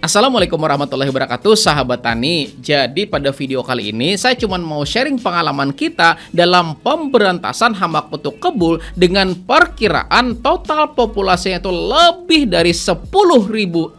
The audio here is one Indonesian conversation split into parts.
Assalamualaikum warahmatullahi wabarakatuh, sahabat tani. Jadi pada video kali ini saya cuma mau sharing pengalaman kita dalam pemberantasan hama kutu kebul dengan perkiraan total populasinya itu lebih dari 10.000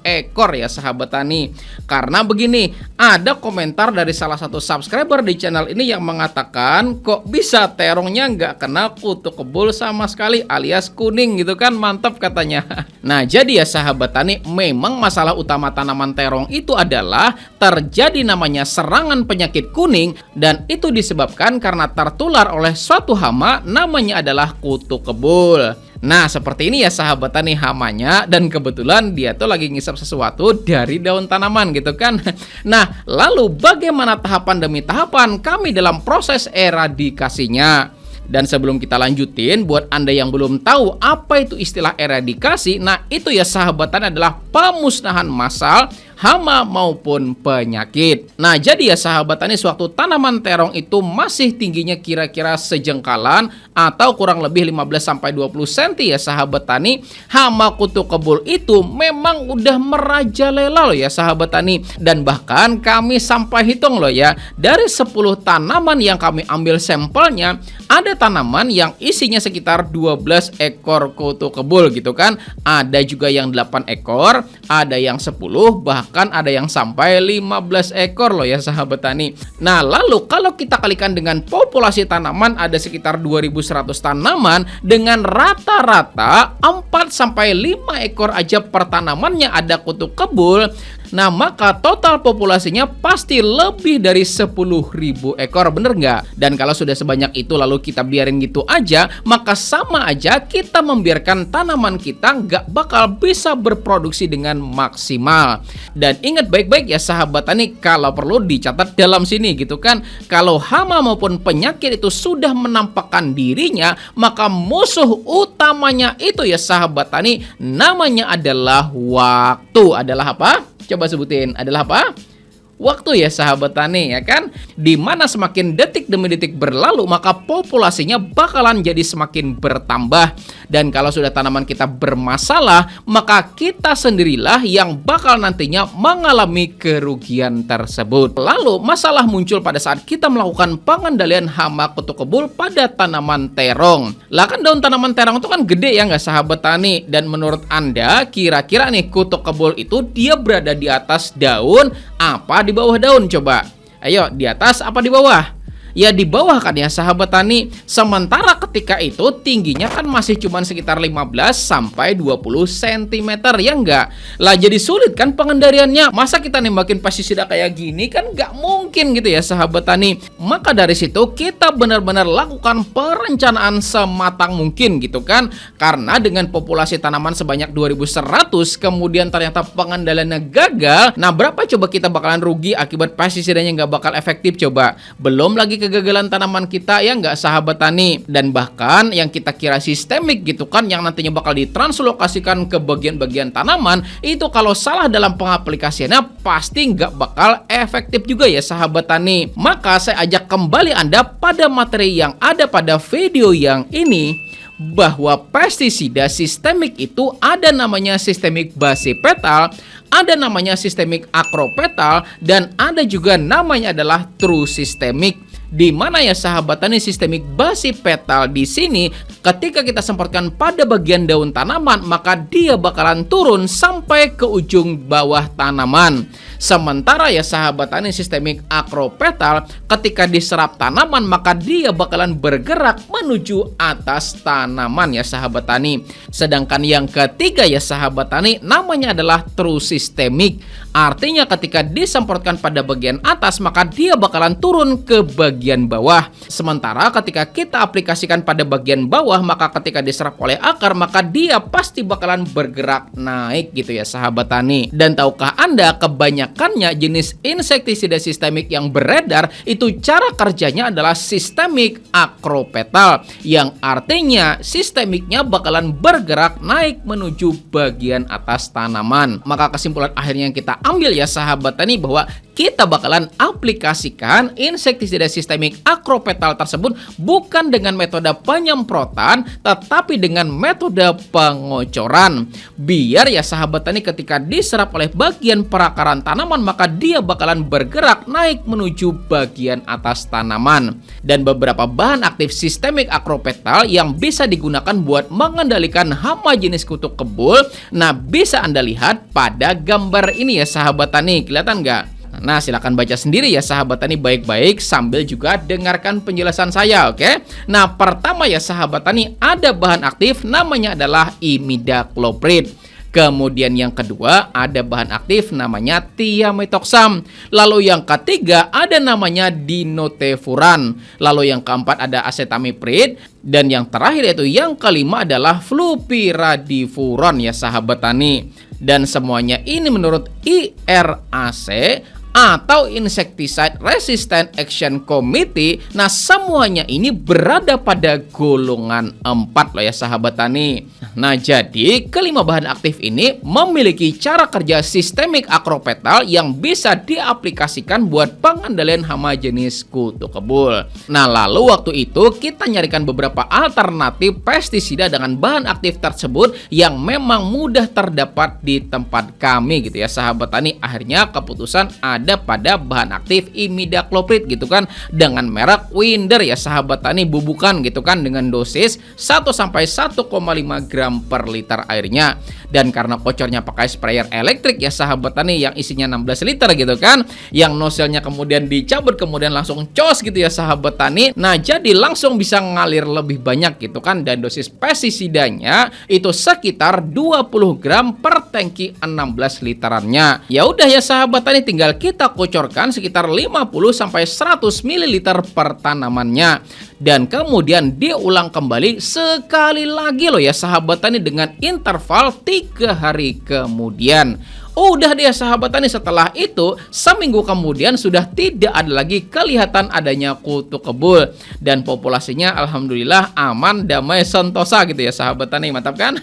ekor ya sahabat tani. Karena begini, ada komentar dari salah satu subscriber di channel ini yang mengatakan kok bisa terongnya nggak kena kutu kebul sama sekali alias kuning gitu kan, mantap katanya. Nah jadi ya sahabat tani, memang masalah utama tanaman terong itu adalah terjadi namanya serangan penyakit kuning, dan itu disebabkan karena tertular oleh suatu hama namanya adalah kutu kebul. Nah seperti ini ya sahabat tani hamanya, dan kebetulan dia tuh lagi ngisap sesuatu dari daun tanaman gitu kan. Nah lalu bagaimana tahapan demi tahapan kami dalam proses eradikasinya? Dan sebelum kita lanjutin, buat Anda yang belum tahu apa itu istilah eradikasi, nah itu ya sahabat tani adalah pemusnahan massal hama maupun penyakit. Nah jadi ya sahabat tani, sewaktu tanaman terong itu masih tingginya kira-kira sejengkalan atau kurang lebih 15-20 cm ya sahabat tani, hama kutu kebul itu memang udah merajalela loh ya sahabat tani. Dan bahkan kami sampai hitung loh ya, dari 10 tanaman yang kami ambil sampelnya, ada tanaman yang isinya sekitar 12 ekor kutu kebul gitu kan. Ada juga yang 8 ekor, ada yang 10, bahkan ada yang sampai 15 ekor loh ya sahabat tani. Nah lalu kalau kita kalikan dengan populasi tanaman ada sekitar 2100 tanaman, dengan rata-rata 4-5 ekor aja per tanamannya ada kutu kebul, nah maka total populasinya pasti lebih dari 10.000 ekor, bener nggak? Dan kalau sudah sebanyak itu lalu kita biarin gitu aja, maka sama aja kita membiarkan tanaman kita nggak bakal bisa berproduksi dengan maksimal. Dan ingat baik-baik ya sahabat tani, kalau perlu dicatat dalam sini gitu kan, kalau hama maupun penyakit itu sudah menampakkan dirinya, maka musuh utamanya itu ya sahabat tani namanya adalah waktu. Adalah apa? Coba sebutin, adalah apa? Waktu ya sahabat tani ya kan, dimana semakin detik demi detik berlalu maka populasinya bakalan jadi semakin bertambah. Dan kalau sudah tanaman kita bermasalah, maka kita sendirilah yang bakal nantinya mengalami kerugian tersebut. Lalu masalah muncul pada saat kita melakukan pengendalian hama kutu kebul pada tanaman terong. Lah kan daun tanaman terong itu kan gede ya nggak sahabat tani. Dan menurut Anda kira-kira nih kutu kebul itu dia berada di atas daun apa di bawah daun coba? Ayo, di atas apa di bawah? Ya di bawah kan ya sahabat tani. Sementara ketika itu tingginya kan masih cuma sekitar 15-20 cm ya enggak? Lah jadi sulit kan pengendaliannya. Masa kita nembakin pestisida kayak gini kan nggak mungkin gitu ya sahabat tani. Maka dari situ kita benar-benar lakukan perencanaan sematang mungkin gitu kan. Karena dengan populasi tanaman sebanyak 2100 kemudian ternyata pengendaliannya gagal. Nah berapa coba kita bakalan rugi akibat pestisidanya nggak bakal efektif coba? Belum lagi kegagalan tanaman kita ya nggak sahabat tani. Dan bahkan yang kita kira sistemik gitu kan, yang nantinya bakal ditranslokasikan ke bagian-bagian tanaman, itu kalau salah dalam pengaplikasiannya pasti nggak bakal efektif juga ya sahabat tani. Maka saya ajak kembali Anda pada materi yang ada pada video yang ini, bahwa pestisida sistemik itu ada namanya sistemik basipetal, ada namanya sistemik akropetal, dan ada juga namanya adalah true sistemik. Di mana ya sahabat tani sistemik basipetal di sini ketika kita semprotkan pada bagian daun tanaman maka dia bakalan turun sampai ke ujung bawah tanaman. Sementara ya sahabat tani sistemik akropetal ketika diserap tanaman maka dia bakalan bergerak menuju atas tanaman ya sahabat tani. Sedangkan yang ketiga ya sahabat tani namanya adalah true sistemik. Artinya ketika disemprotkan pada bagian atas maka dia bakalan turun ke bagian bawah. Sementara ketika kita aplikasikan pada bagian bawah maka ketika diserap oleh akar maka dia pasti bakalan bergerak naik gitu ya sahabat tani. Dan tahukah Anda kebanyakannya jenis insektisida sistemik yang beredar itu cara kerjanya adalah sistemik akropetal, yang artinya sistemiknya bakalan bergerak naik menuju bagian atas tanaman. Maka kesimpulan akhirnya yang kita ambil ya sahabat tani bahwa kita bakalan aplikasikan insektisida sistemik akropetal tersebut bukan dengan metode penyemprotan, tetapi dengan metode pengocoran. Biar ya sahabat tani ketika diserap oleh bagian perakaran tanaman, maka dia bakalan bergerak naik menuju bagian atas tanaman. Dan beberapa bahan aktif sistemik akropetal yang bisa digunakan buat mengendalikan hama jenis kutu kebul, nah bisa Anda lihat pada gambar ini ya sahabat tani, kelihatan nggak? Nah, silakan baca sendiri ya sahabat tani baik-baik sambil juga dengarkan penjelasan saya, oke? Nah, pertama ya sahabat tani, ada bahan aktif namanya adalah imidacloprid. Kemudian yang kedua ada bahan aktif namanya thiamethoxam. Lalu yang ketiga ada namanya dinotefuran. Lalu yang keempat ada acetamiprid. Dan yang terakhir yaitu yang kelima adalah flupiradifuron ya sahabat tani. Dan semuanya ini menurut IRAC atau Insecticide Resistant Action Committee. Nah, semuanya ini berada pada golongan 4 loh ya sahabat tani. Nah, jadi kelima bahan aktif ini memiliki cara kerja sistemik akropetal yang bisa diaplikasikan buat pengendalian hama jenis kutu kebul. Nah, lalu waktu itu kita nyarikan beberapa alternatif pestisida dengan bahan aktif tersebut yang memang mudah terdapat di tempat kami gitu ya sahabat tani. Akhirnya keputusan ada pada bahan aktif imidacloprid gitu kan, dengan merek Winder ya sahabat tani, bubukan gitu kan, dengan dosis 1 sampai 1,5 gram per liter airnya. Dan karena kocornya pakai sprayer elektrik ya sahabat tani yang isinya 16 liter gitu kan, yang nozzle-nya kemudian dicabut kemudian langsung cos gitu ya sahabat tani. Nah, jadi langsung bisa ngalir lebih banyak gitu kan, dan dosis pestisidanya itu sekitar 20 gram per tangki 16 literannya. Ya udah ya sahabat tani, tinggal kita kocorkan sekitar 50 sampai 100 ml per tanamannya. Dan kemudian diulang kembali sekali lagi loh ya sahabat tani dengan interval 3 hari kemudian. Udah deh sahabat tani, setelah itu seminggu kemudian sudah tidak ada lagi kelihatan adanya kutu kebul, dan populasinya alhamdulillah aman, damai, sentosa gitu ya sahabat tani. Mantap kan?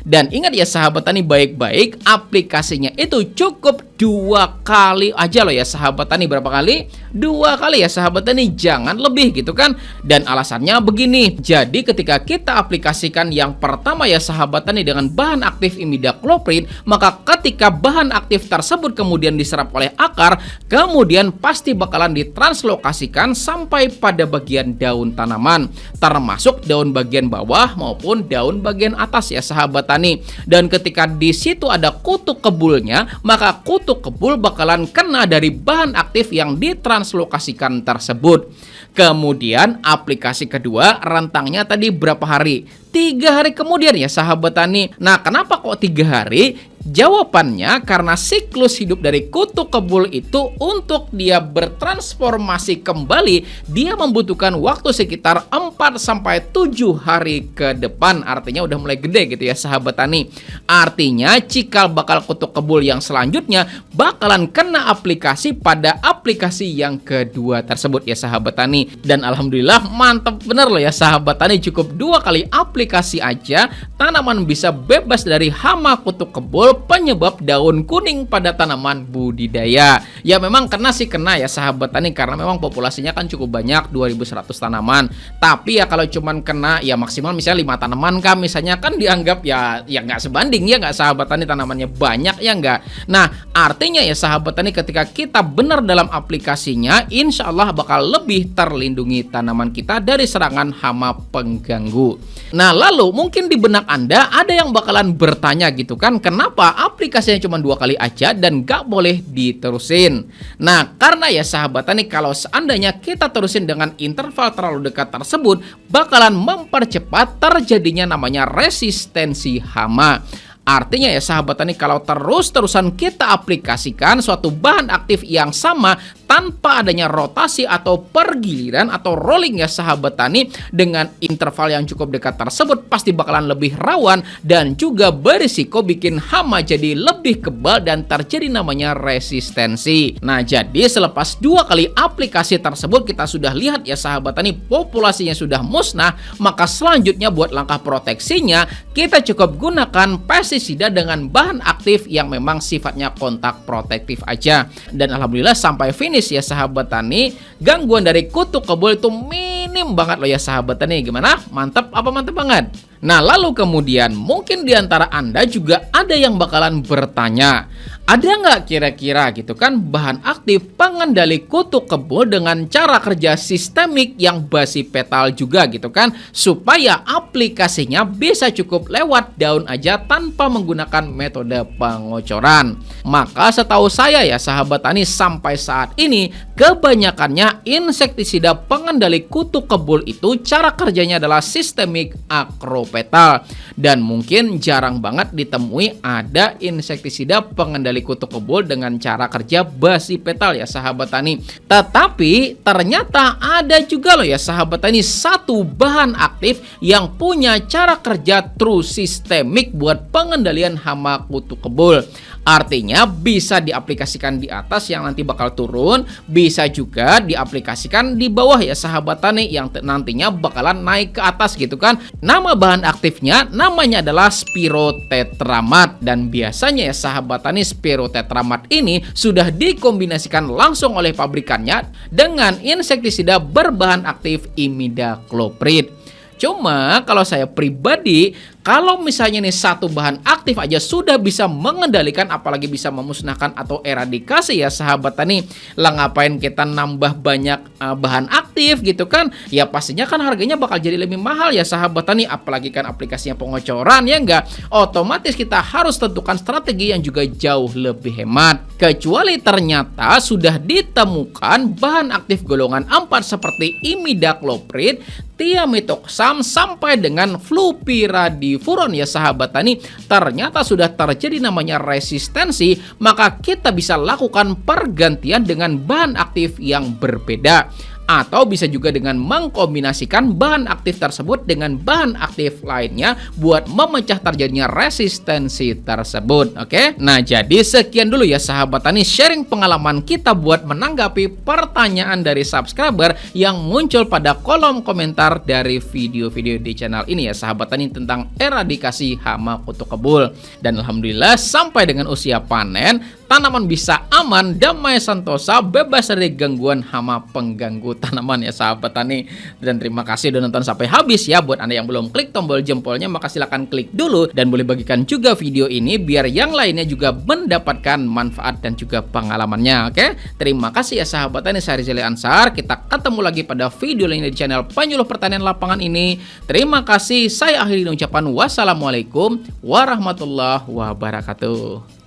Dan ingat ya sahabat tani baik-baik, aplikasinya itu cukup 2 kali aja loh ya sahabat tani. Berapa kali? 2 kali ya sahabat tani, jangan lebih gitu kan. Dan alasannya begini, jadi ketika kita aplikasikan yang pertama ya sahabat tani dengan bahan aktif imidacloprid, maka ketika bahan aktif tersebut kemudian diserap oleh akar, kemudian pasti bakalan ditranslokasikan sampai pada bagian daun tanaman, termasuk daun bagian bawah maupun daun bagian atas ya sahabat tani. Dan ketika di situ ada kutu kebulnya, maka kutu kebul bakalan kena dari bahan aktif yang ditranslokasikan tersebut. Kemudian aplikasi kedua rentangnya tadi berapa hari? 3 hari kemudian ya sahabat tani. Nah, kenapa kok 3 hari? Jawabannya karena siklus hidup dari kutu kebul itu untuk dia bertransformasi kembali, dia membutuhkan waktu sekitar 4 sampai 7 hari ke depan. Artinya udah mulai gede gitu ya sahabat tani. Artinya cikal bakal kutu kebul yang selanjutnya bakalan kena aplikasi pada aplikasi yang kedua tersebut ya sahabat tani. Dan alhamdulillah mantap bener loh ya sahabat tani, cukup 2 kali aplikasi aja tanaman bisa bebas dari hama kutu kebul penyebab daun kuning pada tanaman budidaya. Ya memang kena sih kena ya sahabat tani, karena memang populasinya kan cukup banyak, 2100 tanaman. Tapi ya kalau cuman kena ya maksimal misalnya 5 tanaman kan misalnya, kan dianggap ya nggak sebanding ya nggak sahabat tani, tanamannya banyak ya nggak. Nah, artinya ya sahabat tani ketika kita benar dalam aplikasinya, insya Allah bakal lebih terlindungi tanaman kita dari serangan hama pengganggu. Nah, lalu mungkin di benak Anda ada yang bakalan bertanya gitu kan, kenapa aplikasinya cuma 2 kali aja dan gak boleh diterusin? Nah, karena ya sahabat tani, kalau seandainya kita terusin dengan interval terlalu dekat tersebut, bakalan mempercepat terjadinya namanya resistensi hama. Artinya ya sahabat tani, kalau terus-terusan kita aplikasikan suatu bahan aktif yang sama tanpa adanya rotasi atau pergiliran atau rolling ya sahabat tani, dengan interval yang cukup dekat tersebut pasti bakalan lebih rawan dan juga berisiko bikin hama jadi lebih kebal dan terjadi namanya resistensi. Nah, jadi selepas 2 kali aplikasi tersebut kita sudah lihat ya sahabat tani, populasinya sudah musnah, maka selanjutnya buat langkah proteksinya kita cukup gunakan pestisida insektisida dengan bahan aktif yang memang sifatnya kontak protektif aja. Dan alhamdulillah sampai finish ya sahabat tani, gangguan dari kutu kebul itu minim banget loh ya sahabat tani. Gimana? Mantap apa mantap banget? Nah, lalu kemudian mungkin di antara Anda juga ada yang bakalan bertanya, ada nggak kira-kira gitu kan bahan aktif pengendali kutu kebul dengan cara kerja sistemik yang basipetal juga gitu kan, supaya aplikasinya bisa cukup lewat daun aja tanpa menggunakan metode pengocoran? Maka setahu saya ya sahabat tani, sampai saat ini kebanyakannya insektisida pengendali kutu kebul itu cara kerjanya adalah sistemik akropetal, dan mungkin jarang banget ditemui ada insektisida pengendali kutu kebul dengan cara kerja basipetal ya sahabat tani. Tetapi ternyata ada juga loh ya sahabat tani, satu bahan aktif yang punya cara kerja true sistemik buat pengendalian hama kutu kebul. Artinya bisa diaplikasikan di atas yang nanti bakal turun, bisa juga diaplikasikan di bawah ya sahabat tani yang nantinya bakalan naik ke atas gitu kan. Nama bahan aktifnya namanya adalah Spirotetramat, dan biasanya ya sahabat tani Spirotetramat ini sudah dikombinasikan langsung oleh pabrikannya dengan insektisida berbahan aktif imidacloprid. Cuma kalau saya pribadi, kalau misalnya nih satu bahan aktif aja sudah bisa mengendalikan, apalagi bisa memusnahkan atau eradikasi ya sahabat tani, lah ngapain kita nambah banyak bahan aktif gitu kan? Ya pastinya kan harganya bakal jadi lebih mahal ya sahabat tani, apalagi kan aplikasinya pengocoran ya enggak? Otomatis kita harus tentukan strategi yang juga jauh lebih hemat. Kecuali ternyata sudah ditemukan bahan aktif golongan 4 seperti imidacloprid, thiamethoxam sampai dengan flupiradifuron ya sahabat tani, ternyata sudah terjadi namanya resistensi, maka kita bisa lakukan pergantian dengan bahan aktif yang berbeda. Atau bisa juga dengan mengkombinasikan bahan aktif tersebut dengan bahan aktif lainnya buat memecah terjadinya resistensi tersebut. Oke, nah jadi sekian dulu ya sahabat tani sharing pengalaman kita buat menanggapi pertanyaan dari subscriber yang muncul pada kolom komentar dari video-video di channel ini ya sahabat tani tentang eradikasi hama kutu kebul. Dan alhamdulillah sampai dengan usia panen, tanaman bisa aman, damai, sentosa, bebas dari gangguan hama pengganggu tanaman ya sahabat tani. Dan terima kasih udah nonton sampai habis ya. Buat Anda yang belum klik tombol jempolnya, maka silahkan klik dulu, dan boleh bagikan juga video ini biar yang lainnya juga mendapatkan manfaat dan juga pengalamannya. Oke, terima kasih ya sahabat tani. Saya Rizali Ansar, kita ketemu lagi pada video lainnya di channel Penyuluh Pertanian Lapangan ini. Terima kasih, saya akhiri dengan ucapan wassalamualaikum warahmatullahi wabarakatuh.